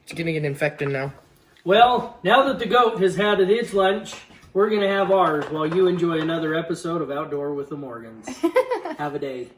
It's gonna get infected now. Well, now that the goat has had its lunch, we're gonna have ours while you enjoy another episode of Outdoor with the Morgans. Have a day.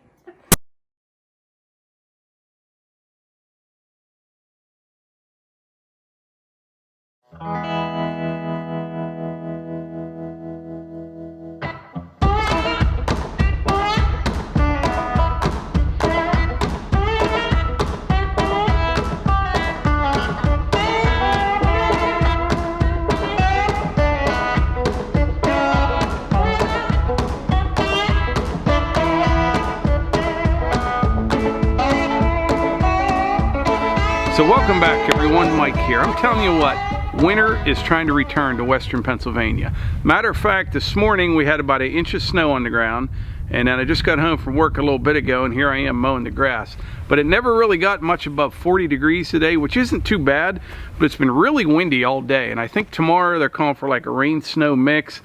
So welcome back everyone, Mike here. I'm telling you what, winter is trying to return to western Pennsylvania. Matter of fact, this morning we had about 1 inch of snow on the ground, and then I just got home from work a little bit ago, and here I am mowing the grass. But it never really got much above 40 degrees today, which isn't too bad, but it's been really windy all day, and I think tomorrow they're calling for like a rain-snow mix.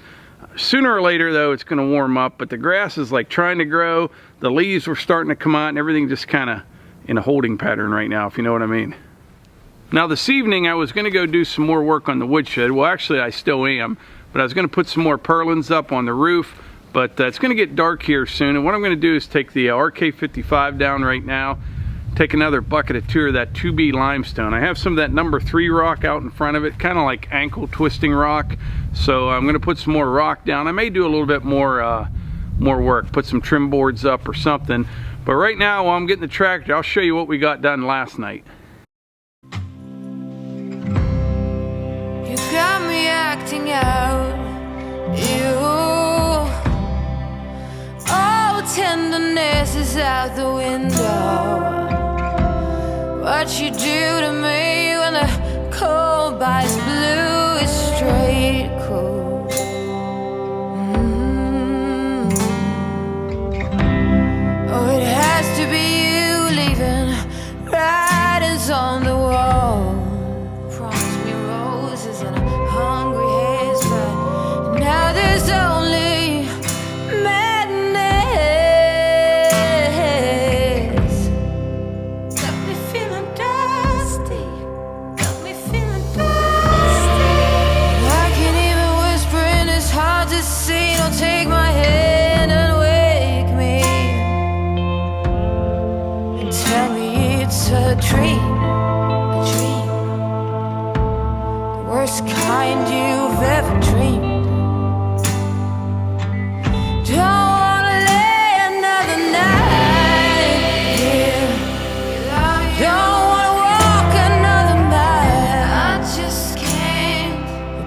Sooner or later though, it's gonna warm up, but the grass is like trying to grow, the leaves were starting to come out, and everything just kind of in a holding pattern right now, if you know what I mean. Now this evening I was going to go do some more work on the woodshed. Well, actually I still am, but I was going to put some more purlins up on the roof, but it's going to get dark here soon, and what I'm going to do is take the RK55 down right now, take another bucket or two of that 2B limestone. I have some of that number 3 rock out in front of it, kind of like ankle twisting rock, so I'm going to put some more rock down. I may do a little bit more work, put some trim boards up or something, but right now while I'm getting the tractor, I'll show you what we got done last night. You got me acting out, you. Oh, tenderness is out the window. What you do to me when the cold bites blue is straight cool. Oh, it has to be you leaving writings on the wall. Promise me roses and a hungry haze, but now there's only madness. Got me feeling dusty. Got me feeling dusty. I can't even whisper and it's hard to see. Don't take my hand and wake me and tell me it's a dream. Worst kind you've ever dreamed. Don't wanna lay another night here. Don't wanna walk another mile. I just can't.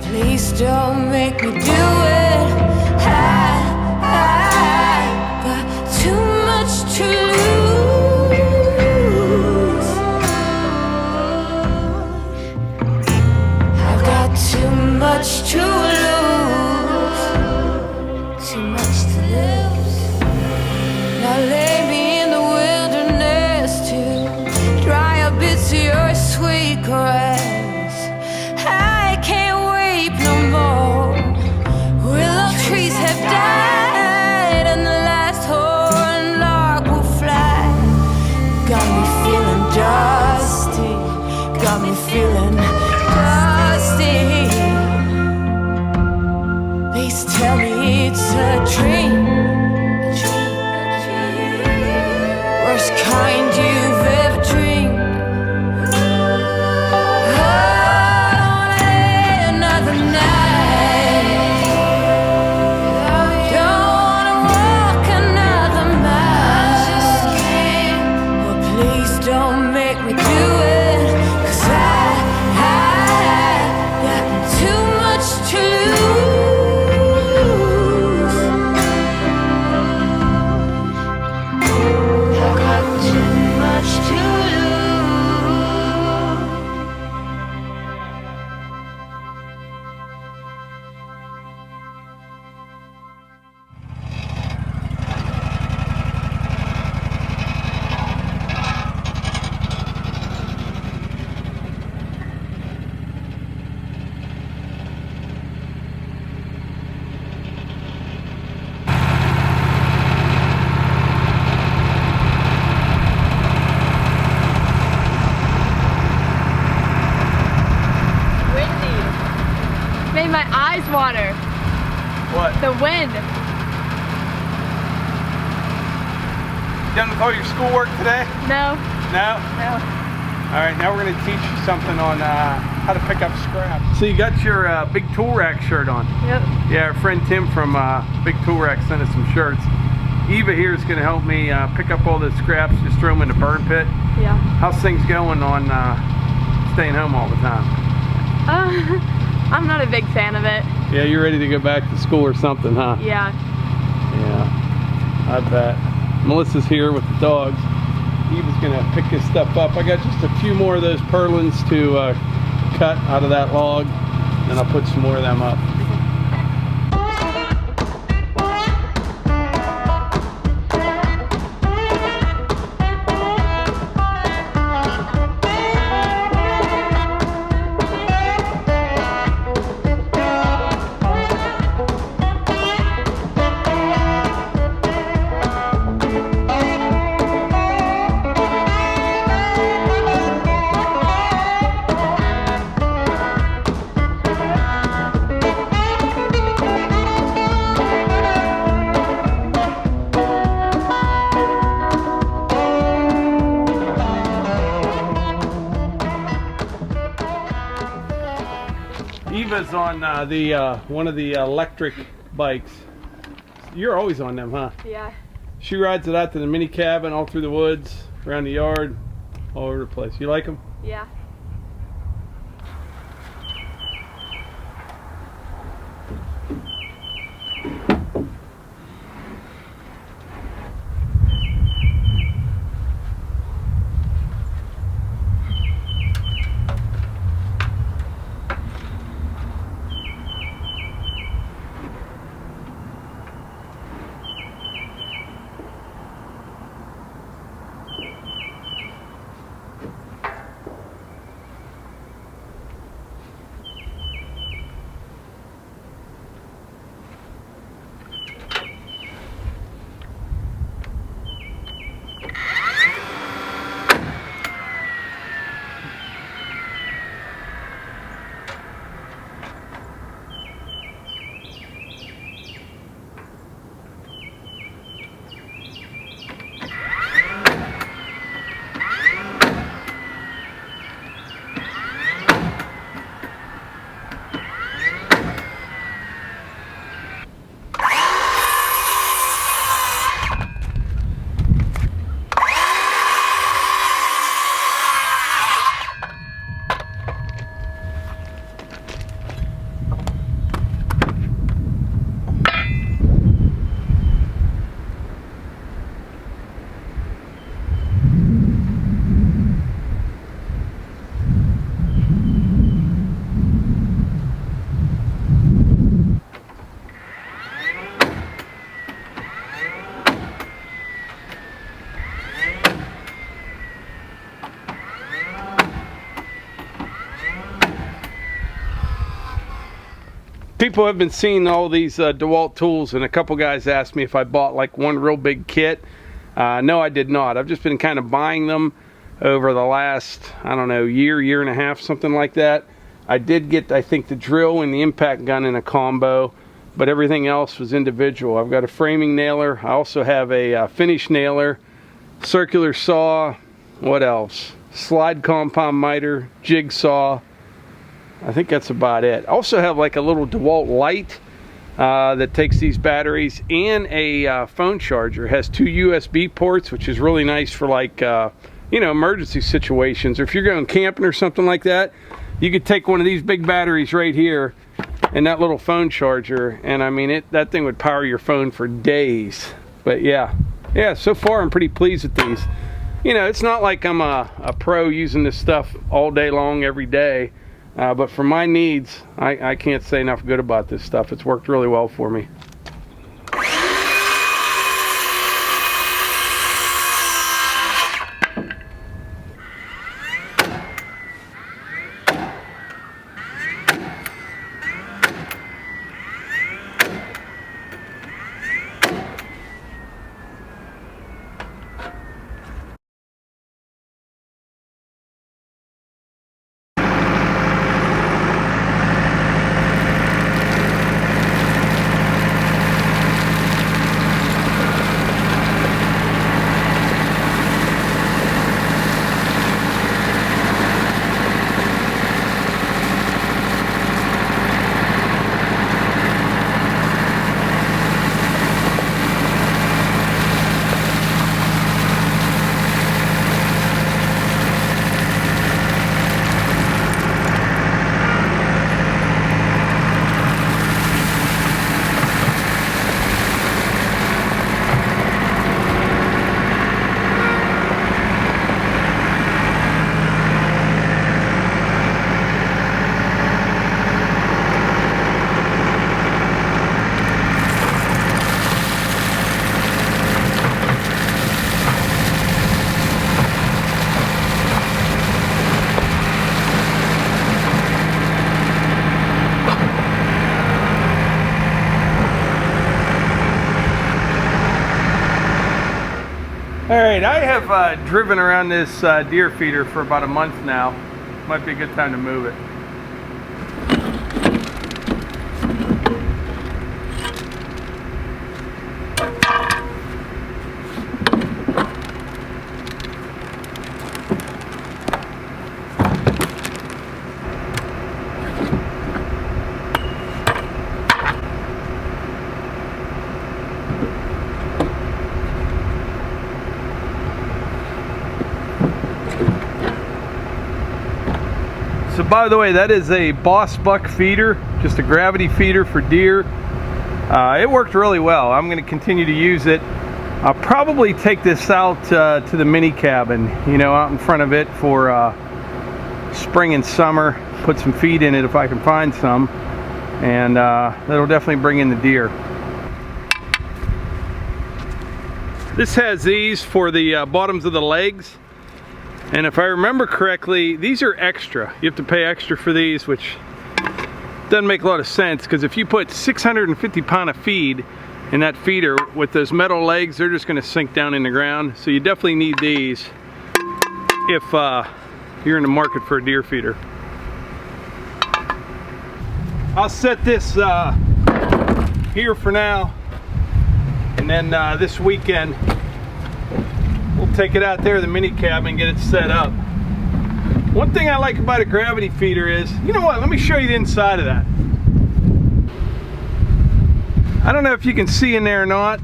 Please don't make me do it. I got too much to lose. I've got too much to lose, too much to lose. Now lay me in the wilderness to dry up bits of your sweet caress. I can't wait no more. Willow trees have died and the last horn lark will fly. Got me feeling dusty. Got me feeling dusty. my eyes water. What? The wind. Done with all your schoolwork today? No. No? No. All right, now we're going to teach you something on how to pick up scrap. So you got your Big Tool Rack shirt on. Yep. Yeah, our friend Tim from Big Tool Rack sent us some shirts. Eva here is going to help me pick up all the scraps, just throw them in the burn pit. Yeah. How's things going on staying home all the time? I'm not a big fan of it. Yeah, you're ready to go back to school or something, huh? Yeah. Yeah, I bet. Melissa's here with the dogs. Eva's gonna pick this stuff up. I got just a few more of those purlins to cut out of that log, and I'll put some more of them up. Eva's on one of the electric bikes. You're always on them, huh? Yeah. She rides it out to the mini cabin, all through the woods, around the yard, all over the place. You like them? Yeah. People have been seeing all these DeWalt tools, and a couple guys asked me if I bought like one real big kit. No, I did not. I've just been kind of buying them over the last, I don't know, year and a half, something like that. I did get, I think, the drill and the impact gun in a combo, but everything else was individual. I've got a framing nailer. I also have a finish nailer, circular saw, what else? Slide compound miter, jigsaw. I think that's about it. I also have like a little DeWalt light that takes these batteries, and a phone charger. It has 2 USB ports, which is really nice for like you know, emergency situations, or if you're going camping or something like that. You could take one of these big batteries right here and that little phone charger, and I mean, that thing would power your phone for days. But yeah, so far I'm pretty pleased with these. You know, it's not like I'm a pro using this stuff all day long every day. But for my needs, I can't say enough good about this stuff. It's worked really well for me. All right, I have driven around this deer feeder for about a month now. Might be a good time to move it. So by the way, that is a Boss Buck feeder, just a gravity feeder for deer. It worked really well. I'm going to continue to use it. I'll probably take this out to the mini cabin, you know, out in front of it for spring and summer. Put some feed in it if I can find some, and that'll definitely bring in the deer. This has these for the bottoms of the legs. And if I remember correctly, these are extra. You have to pay extra for these, which doesn't make a lot of sense, because if you put 650 pound of feed in that feeder with those metal legs, they're just going to sink down in the ground. So you definitely need these if you're in the market for a deer feeder. I'll set this here for now, and then this weekend we'll take it out there to the mini cabin and get it set up. One thing I like about a gravity feeder is, you know what, let me show you the inside of that. I don't know if you can see in there or not,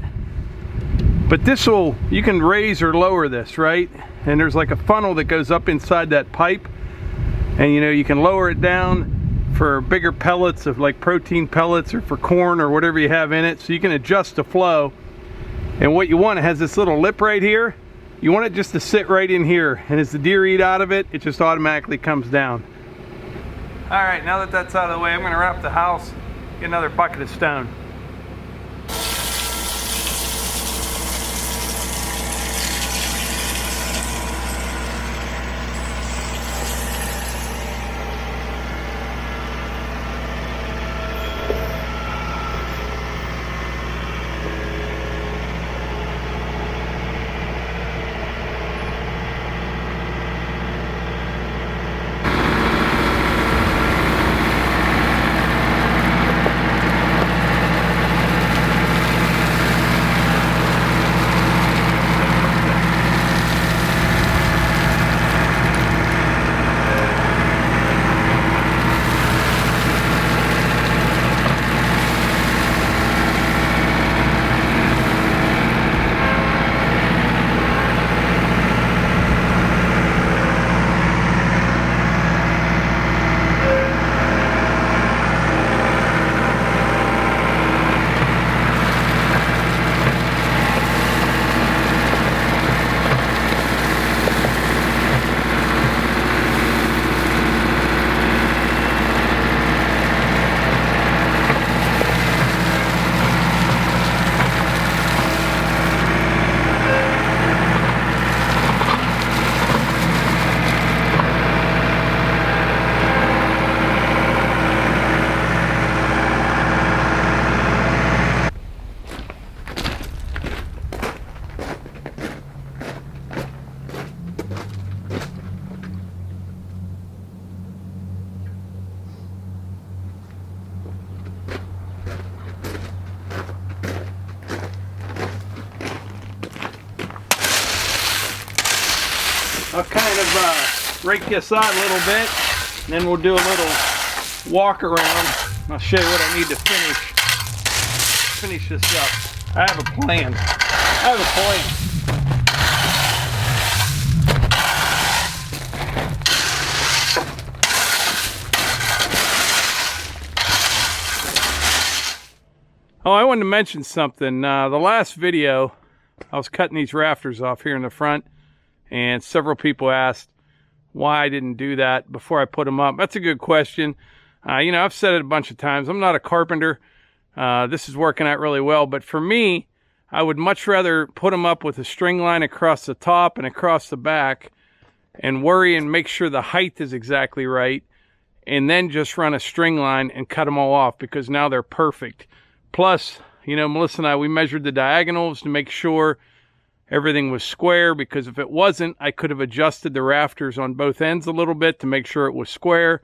but this will, you can raise or lower this, right? And there's like a funnel that goes up inside that pipe, and you know, you can lower it down for bigger pellets of like protein pellets, or for corn or whatever you have in it, so you can adjust the flow. And what you want, it has this little lip right here. You want it just to sit right in here, and as the deer eat out of it, it just automatically comes down. All right, now that that's out of the way, I'm going to wrap the house, get another bucket of stone. I'll kind of rake this out a little bit, and then we'll do a little walk around. I'll show you what I need to finish this up. I have a plan. Oh, I wanted to mention something. The last video, I was cutting these rafters off here in the front, and several people asked why I didn't do that before I put them up. That's a good question. You know, I've said it a bunch of times. I'm not a carpenter. This is working out really well, but for me, I would much rather put them up with a string line across the top and across the back, and worry and make sure the height is exactly right, and then just run a string line and cut them all off, because now they're perfect. Plus, you know, Melissa and I, we measured the diagonals to make sure everything was square, because if it wasn't, I could have adjusted the rafters on both ends a little bit to make sure it was square,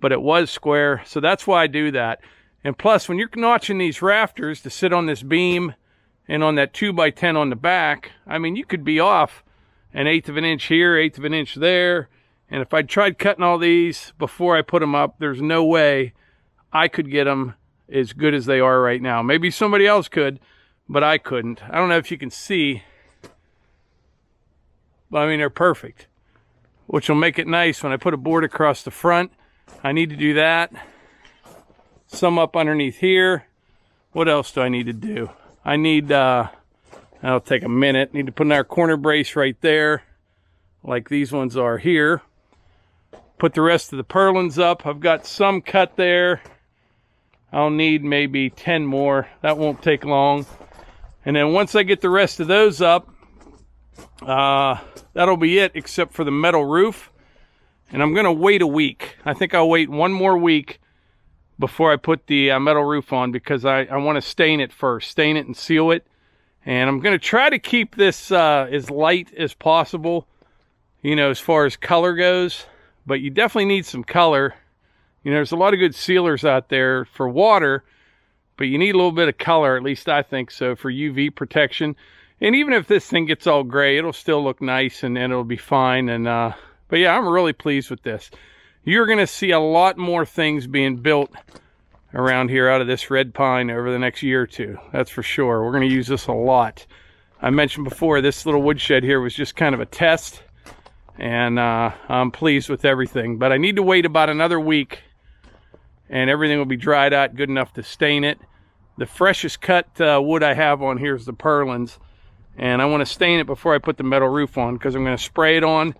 but it was square. So that's why I do that. And plus, when you're notching these rafters to sit on this beam and on that 2x10 on the back, I mean, you could be off an 1/8 of an inch here, 1/8 of an inch there. And if I tried cutting all these before I put them up, there's no way I could get them as good as they are right now. Maybe somebody else could, but I couldn't. I don't know if you can see, but I mean, they're perfect, which will make it nice when I put a board across the front. I need to do that. Some up underneath here. What else do I need to do? I need, that'll take a minute. Need to put another corner brace right there, like these ones are here. Put the rest of the purlins up. I've got some cut there. I'll need maybe 10 more. That won't take long. And then once I get the rest of those up, that'll be it, except for the metal roof. And I'm gonna wait a week. I think I'll wait one more week before I put the metal roof on, because I want to stain it first. Stain it and seal it. And I'm going to try to keep this as light as possible, you know, as far as color goes. But you definitely need some color. You know, there's a lot of good sealers out there for water, but you need a little bit of color, at least I think so, for UV protection. And even if this thing gets all gray, it'll still look nice, and it'll be fine. And but yeah, I'm really pleased with this. You're going to see a lot more things being built around here out of this red pine over the next year or two. That's for sure. We're going to use this a lot. I mentioned before, this little woodshed here was just kind of a test, and I'm pleased with everything. But I need to wait about another week, and everything will be dried out good enough to stain it. The freshest cut wood I have on here is the purlins, and I want to stain it before I put the metal roof on, because I'm going to spray it on.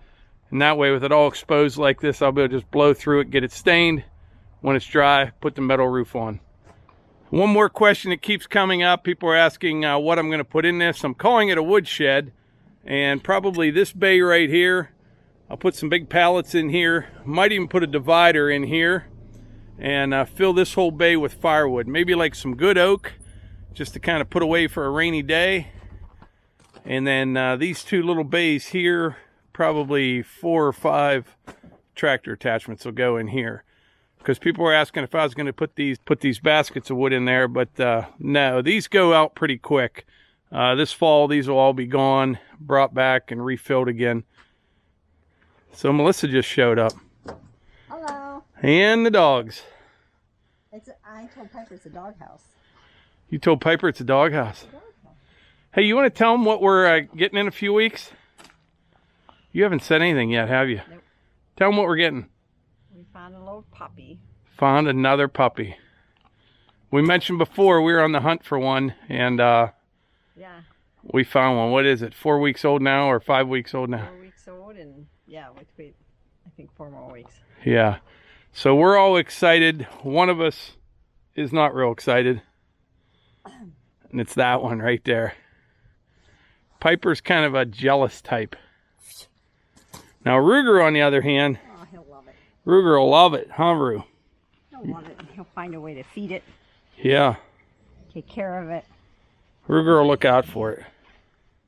And that way, with it all exposed like this, I'll be able to just blow through it, get it stained. When it's dry, put the metal roof on. One more question that keeps coming up. People are asking what I'm going to put in this. I'm calling it a woodshed. And probably this bay right here, I'll put some big pallets in here. Might even put a divider in here. And fill this whole bay with firewood. Maybe like some good oak, just to kind of put away for a rainy day. And then these two little bays here, probably 4 or 5 tractor attachments will go in here, because people were asking if I was going to put these baskets of wood in there, but no, these go out pretty quick. This fall these will all be gone, brought back and refilled again. So Melissa just showed up. Hello. And the dogs. I told Piper it's a doghouse. You told Piper it's a doghouse. Hey, you want to tell them what we're getting in a few weeks? You haven't said anything yet, have you? Nope. Tell them what we're getting. We found a little puppy. Found another puppy. We mentioned before we were on the hunt for one, and Yeah. we found one. What is it, 4 weeks old now or 5 weeks old now? 4 weeks old, and yeah, wait, I think 4 more weeks. Yeah. So we're all excited. One of us is not real excited, and it's that one right there. Piper's kind of a jealous type. Now Ruger, on the other hand, Oh, he'll love it. Ruger will love it, huh, Ru? He'll love it, and he'll find a way to feed it, Yeah. take care of it. Ruger will look out for it.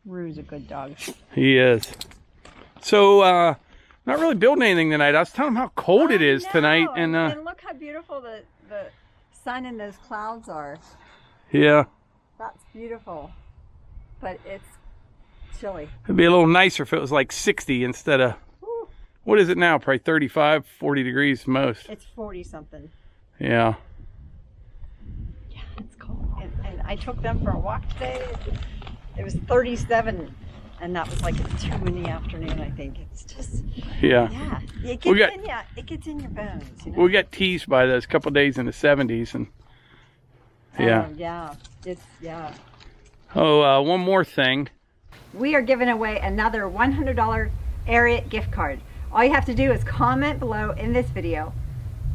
Rue's a good dog. He is. So, not really building anything tonight. I was telling him how cold it is tonight, and look how beautiful the sun and those clouds are. yeah, That's beautiful, but it's chilly. it'd be a little nicer if it was like 60 instead of, Whew. what is it now? Probably 35, 40 degrees most. It's 40 something. Yeah. Yeah, it's cold. And I took them for a walk today. It was 37, and that was like at 2 in the afternoon, I think. It's just, Yeah. yeah, it We gets got- in ya. It gets in your bones, you know? We got teased by those couple days in the 70s, and yeah. Yeah, it's, yeah. Oh, one more thing. We are giving away another $100 Ariat gift card. All you have to do is comment below in this video,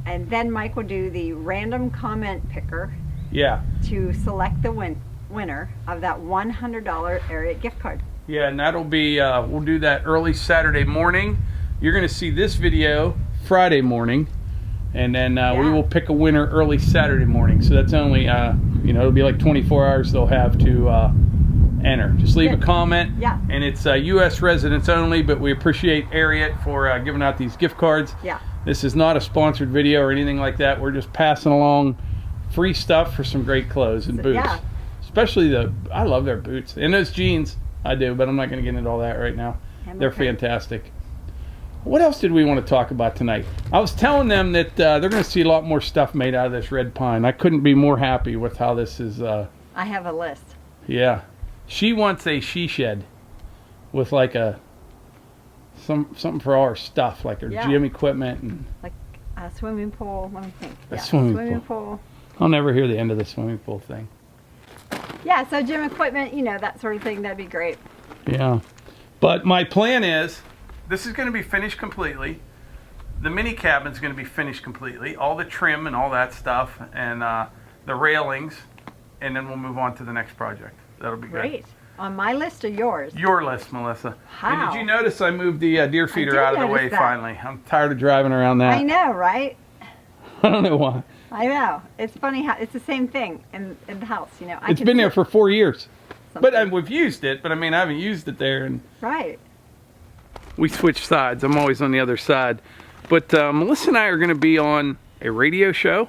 and then Mike will do the random comment picker Yeah. to select the winner of that $100 Ariat gift card. Yeah, and that'll be, we'll do that early Saturday morning. You're going to see this video Friday morning, and then we will pick a winner early Saturday morning. So that's only, you know, it'll be like 24 hours they'll have to enter. Just leave a comment. Yeah. And it's U.S. residents only, but we appreciate Ariat for giving out these gift cards. Yeah. This is not a sponsored video or anything like that. We're just passing along free stuff for some great clothes and boots. Yeah. Especially I love their boots. And those jeans, I do, but I'm not going to get into all that right now. They're fantastic. What else did we want to talk about tonight? I was telling them that they're going to see a lot more stuff made out of this red pine. I couldn't be more happy with how this is. I have a list. Yeah. She wants a she shed with like something for all her stuff, like her gym equipment and like a swimming pool. Let me think. A swimming pool. I'll never hear the end of the swimming pool thing. Yeah, so gym equipment, you know, that sort of thing. That'd be great. Yeah. But my plan is, this is going to be finished completely. The mini cabin's going to be finished completely. All the trim and all that stuff, and the railings, and then we'll move on to the next project. That'll be Great. good. On my list or yours? Your list, Melissa. How? And did you notice I moved the deer feeder out of the way that. finally? I'm tired of driving around that. I know, right? I don't know why. I know. It's funny how it's the same thing in the house, you know. It's been there for 4 years. Something. But we've used it, but I mean, I haven't used it there. And Right. we switch sides. I'm always on the other side. But Melissa and I are going to be on a radio show.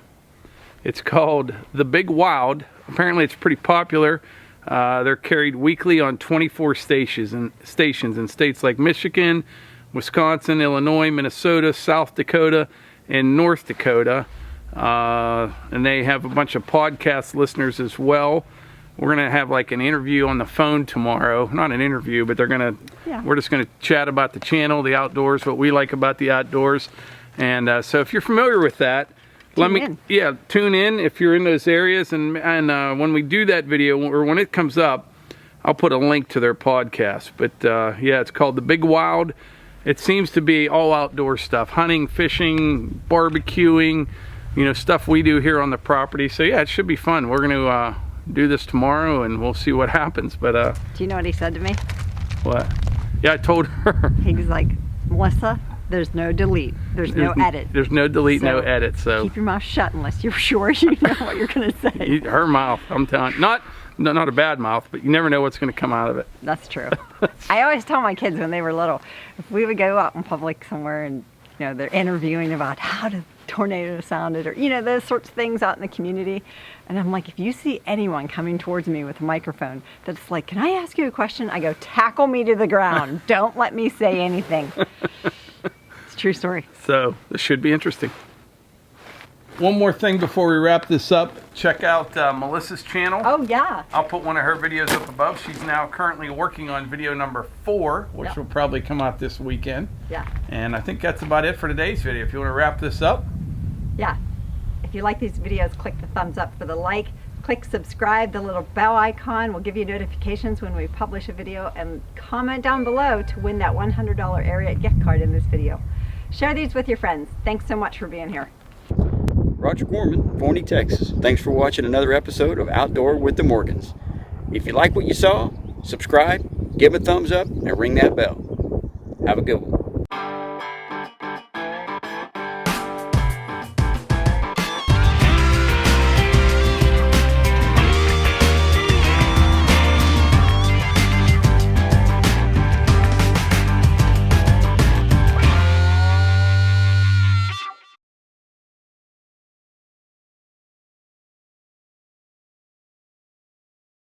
It's called The Big Wild. Apparently it's pretty popular. They're carried weekly on 24 stations in states like Michigan, Wisconsin, Illinois, Minnesota, South Dakota, and North Dakota. And they have a bunch of podcast listeners as well. We're gonna have like an interview on the phone tomorrow. Not an interview, but we're just gonna chat about the channel, the outdoors, what we like about the outdoors. And so if you're familiar with that, tune in if you're in those areas. And when we do that video, or when it comes up, I'll put a link to their podcast. But yeah, it's called The Big Wild. It seems to be all outdoor stuff: hunting, fishing, barbecuing, you know, stuff we do here on the property. So yeah, it should be fun. We're gonna do this tomorrow, and we'll see what happens. But do you know what he said to me? What? Yeah, I told her. He was like, Melissa, there's no delete. There's no edit. There's no delete, So, no edit. So keep your mouth shut unless you're sure you know what you're gonna say. her mouth, I'm telling, not a bad mouth, but you never know what's going to come out of it. That's true. I always tell my kids when they were little, if we would go out in public somewhere and, you know, they're interviewing about how the tornado sounded, or, you know, those sorts of things out in the community. And I'm like, if you see anyone coming towards me with a microphone that's like, can I ask you a question? I go, tackle me to the ground. Don't let me say anything. It's a true story. So this should be interesting. One more thing before we wrap this up. Check out Melissa's channel. Oh, yeah. I'll put one of her videos up above. She's now currently working on video number 4, which will probably come out this weekend. Yeah. And I think that's about it for today's video. If you want to wrap this up. Yeah. If you like these videos, click the thumbs up for the like. Click subscribe, the little bell icon will give you notifications when we publish a video, and comment down below to win that $100 Ariat gift card in this video. Share these with your friends. Thanks so much for being here. Roger Gorman, Forney, Texas. Thanks for watching another episode of Outdoor with the Morgans. If you like what you saw, subscribe, give a thumbs up, and ring that bell. Have a good one.